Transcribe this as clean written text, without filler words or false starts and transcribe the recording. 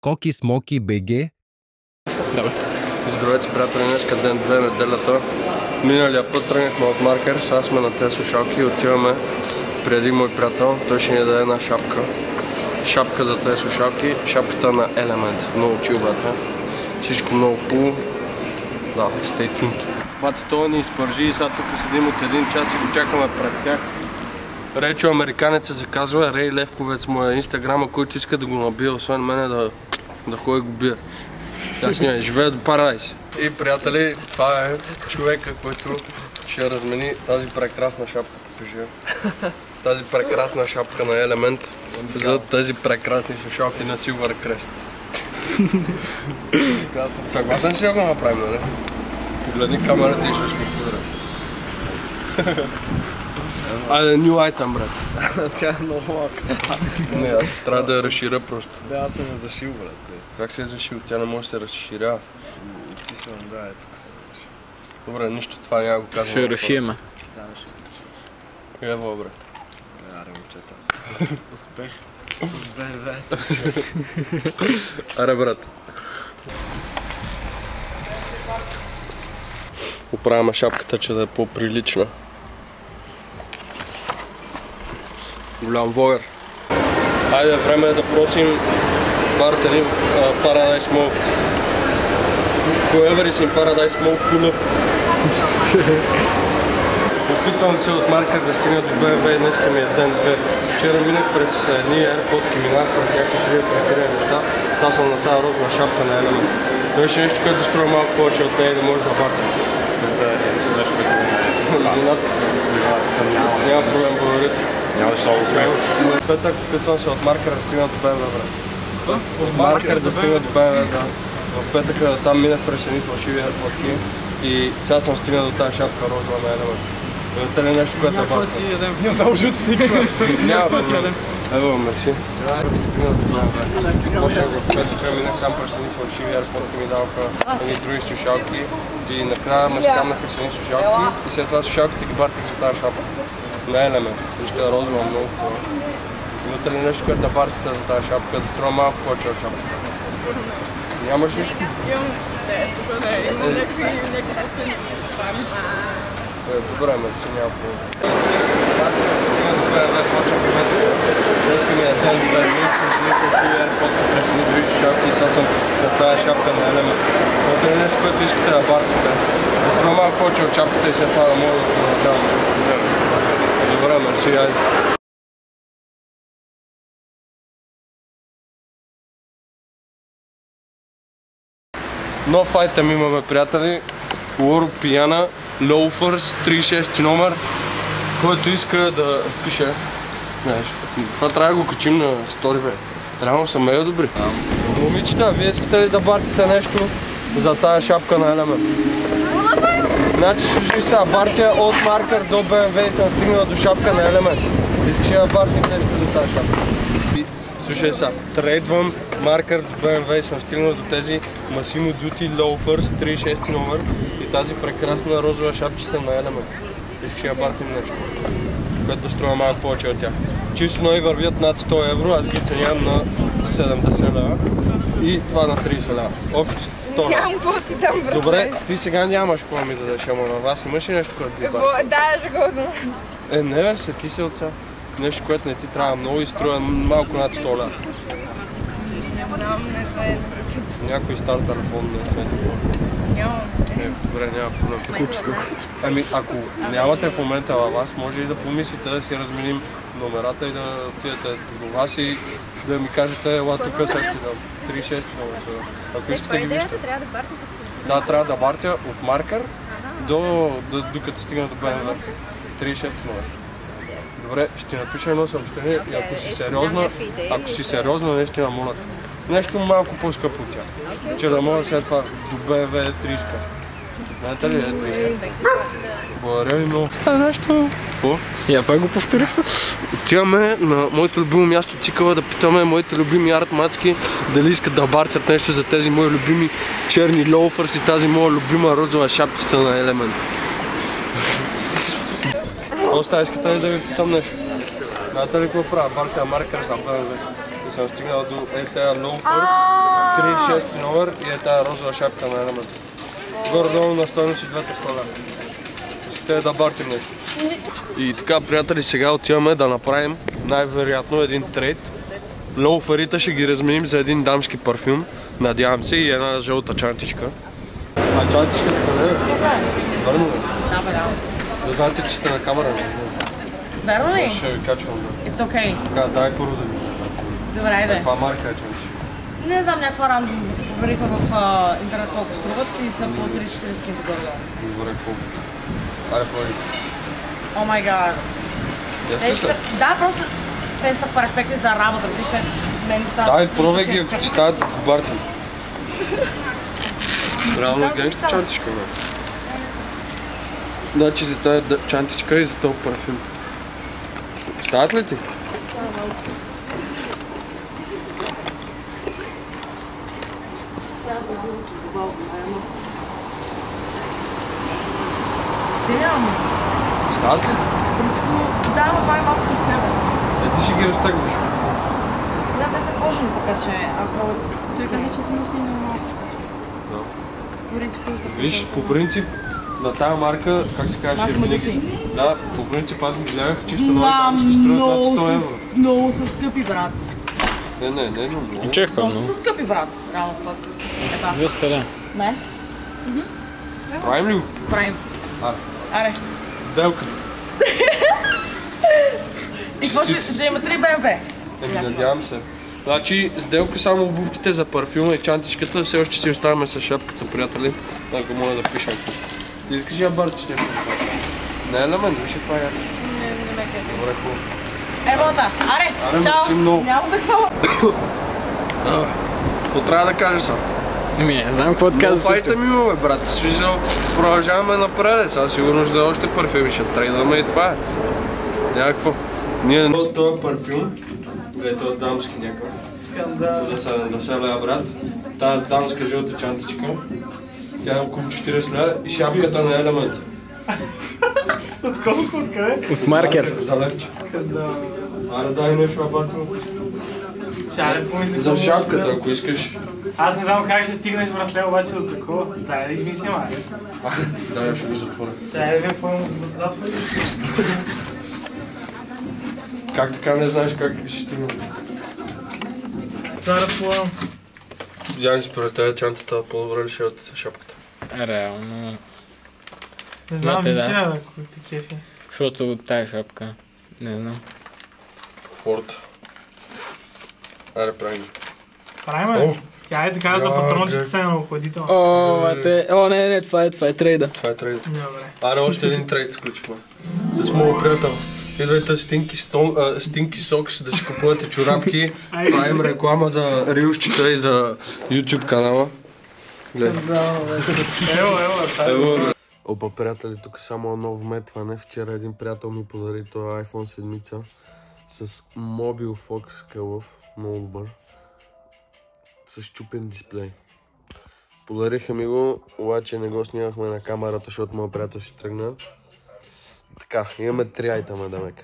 Скоки Смоки БГ. Здравейте, приятели, днеска ден 2, неделята. Миналия път тръгнахме от Маркер, сега сме на тези слушалки и отиваме при един мой приятел. Той ще ни даде една шапка. Шапка за тези слушалки, шапката на Element. Много чил, бата. Всичко много хубаво. Да, stay tuned. Бата, това ни изпържи и сега тук седим от един час и го чакаме пред тях. Речо американец се заказва, Рей Левковец му е инстаграма, който иска да го набие, освен мене да ходи го бие. Аз не, живея до Парадайс. И приятели, това е човека, който ще размени тази прекрасна шапка. Покажи. Тази прекрасна шапка на Element за тези прекрасни слушалки на Silvercrest. Съгласен си да го направим, нали? Погледни камерата и ще сме. Айде, new item, брат. Тя е много малка. Не, аз трябва да я разширя просто. Да, аз съм я зашил, брат. Как се е зашил? Тя не може да се разширява. Ти съм, да, е тук съм зашил. Добре, нищо това няма го казвам. Ще разшиеме. Да, не ще разшиеш. Ево, брат. Аре, момчета. Успех. С БМВ. Аре, брат. Оправяме шапката, че да е по-прилична. Голям войер. Хайде, време е да просим бартери в Paradise Mall. Whoever is in Paradise Mall, pull up. Опитвам се от Маркер да стигна до BMW, днеска ми е ден 2. Вчера минах през едни AirPod-ки, минах през някакви други прекарени неща. Сега съм на тази розова шапка на Element. Беше нещо, което струва малко повече от нея и да може да бартя. Няма проблем, благодаря ти. Нямаш много успех. Петък опитвам се от Маркер да стигна до BMW, брат. От Маркер да стигна до BMW, да. В петъка там минах през едни фалшиви AirPod-ки и сега съм стигнал до тази шапка розова на Element. Имате ли нещо, което е бартя? Няма много жут сниква. Няма проблем. Ево, мерси. Стигна до BMW. Почнах в петъка, минах там през едни фалшиви AirPod-ки, ми даваха едни други слушалки и накрая ме скамнаха с едни слушалки и след това слушалките ги бартих за тази шапка. На Element. Вижте, розова много хубава. Имате ли нещо, което да бартите за тази шапка, да струва малко повече от шапката? Нямаш нищо? Имам, тук да имам някакви проценти спам. Добре, мерси, няма проблем. Днеска ми е ден 2 дни, съм си никой хиляди AirPod-ки през едни други шапки и сега съм на тази шапка на Element. Имате ли нещо, което искате да бартите? Да струва малко повече от шапката и след това да мога да продължавам. Добре, мерси, айде. Нов айтем имаме, приятели. Лоро Пияна, Loafers, 36 номер. Който иска да пише. Знаеш, това трябва да го качим на стори, бе. Реално са мега добри. Момичета, вие искате ли да бартите нещо за тази шапка на Element? Значи слушай сега, бартя от Маркер до BMW и съм стигнал до шапка на Element. Искаш да бартим нещо за тази шапка? Слушай сега, трейдвам Маркер до BMW и съм стигнал до тези Massimo Dutti Loafers 36 номер и тази прекрасна розова шапчица на Element. Искаш да бартим нещо, което да струва малко повече от тях. Чисто нови вървят над 100 евро, аз ги ценявам на 70 лева и това на 30 лева. Общо 100 лева. Нямам какво ти дам, брат. Добре, ти сега нямаш какво ми дадеш, ама на вас имаш ли нещо, което ви бачи? Да, ежегодно. Не бе, сети се от сега. Нещо, което не ти трябва много и струва малко над 100 лева. Нямам, не знае. Някой стар телефон не сме такова. Нямам. Добре, няма проблем. Ами, ако нямате в момента във вас, може и да помислите да си разменим номерата и да отидете до вас и да ми кажете, ела тук сега ти дам. 36 номера. Ако искате ги вижте. Трябва да бартите. Да, трябва да бартя от Маркер докато стигна до BMW. 36 номера. Добре, ще напиша едно съобщение и ако си сериозна, наистина моля те. Нещо малко по-скъпо от тях. Че да мога след това до BMW 30. Знаете ли е 30? Благодаря ви много. Става нещо. Какво? Я пак го повтори. Отиваме на моето любимо място Цикъла да питаме моите любими арт-мацки дали искат да бартят нещо за тези мои любими черни лоуфърс и тази моя любима розова шапчица на Element. Оста, искате ли да ви питам нещо? Знаете ли какво правя? Бартя Маркер за BMW. съм стигнал до тази Loafers, 36 номер и тази розова шапка на Element. Горе-долу на стойност и двете стола. Ще да бартим нещо. И така, приятели, сега отиваме да направим най-вероятно един трейд. Лоуферите ще ги разменим за един дамски парфюм, надявам се, и една жълта чантичка. А чантичката къде е? Върно ли? Да, бе, да. Да знаете, че сте на камера, не? Верно ли? Ще ви качвам. It's okay. Така, дай първо да ви. Добре, айде. Каква марка е чантичка? Не знам, някаква рандом. Провериха в интернет колко струват и са по 30-40 кинта горе. Добре, хубаво. Айде, хвали. О май гад. Да, просто те са перфектни за работа. Вижте, мен трябва... Дай, пробвай ги, ако ти стават бартин. Реално гангста чантичка, бе. Значи за тази чантичка и за този парфюм. Стават ли ти? Стават ли ти? Принципно, да, но това е малко изтребят. Ти ще ги разтегваш. Да, те са кожени, така че аз много... Той каза, че съм си много малко. Да. Виж, по принцип, на тази марка, как се казваше, винаги... Да, по принцип аз ги гледах, чисто нови ще струват над 100 евро. Много са скъпи, брат. Не, много. Чехам, Доста но. са скъпи, брат. Реално това. 200 лева. Найс. Правим ли го? Правим. Аре. Сделка. И какво ще има 3 BMW? Надявам се. Значи, сделка само обувките за парфюма и чантичката, все още си оставяме с шапката, приятели. Ако може да пишем. Ти искаш я бъртиш нещо? Не е Element, виж това е. Не ме къде. Добре, хубаво. Еволата, аре, чао! Няма за какво. Какво трябва да кажа сам? Не знам какво да каза Файте също. ми, бе, брат. Смисъл, продължаваме напред. Сега сигурно за още парфюми ще трейдваме и това е. Някакво. Ние този парфюм, ето е дамски някакъв. За 70 лева, брат. Тая дамска жълта чантичка. Тя е около 40 лева и шапката на Element. От колко? Откъде? От маркер. За левче. Аре, дай нещо абатно. Чале, помисли. За шапката, ако искаш. Аз не знам как ще стигнеш, братле, обаче до такова. Дай да измислим, аре. Дай, ще го затворя. Сега е какво затвори. Как така не знаеш как ще стигна? Това разполагам. Взяни според тази чантата по-добре ли ще е от шапката? Реално. Не знам, Мате, виж да. ако ти кефи. Защото от тая шапка. Не знам. Форд. Аре, правим. Правим ли? Тя е така за патрончета на охладително. О, не, това е трейда. Това е трейд. Добре. Аре, още един трейд сключихме. С моят приятел. Идвайте Stinky Socks да си купувате чорапки. Правим реклама за рилсчета и за YouTube канала. Ево. Опа, приятели, тук само едно вметване. Вчера един приятел ми подари този iPhone 7 с Mobile Focus Club, много добър, с чупен дисплей. Подариха ми го, обаче не го снимахме на камерата, защото моят приятел си тръгна. Така, имаме 3 айтема, дамека.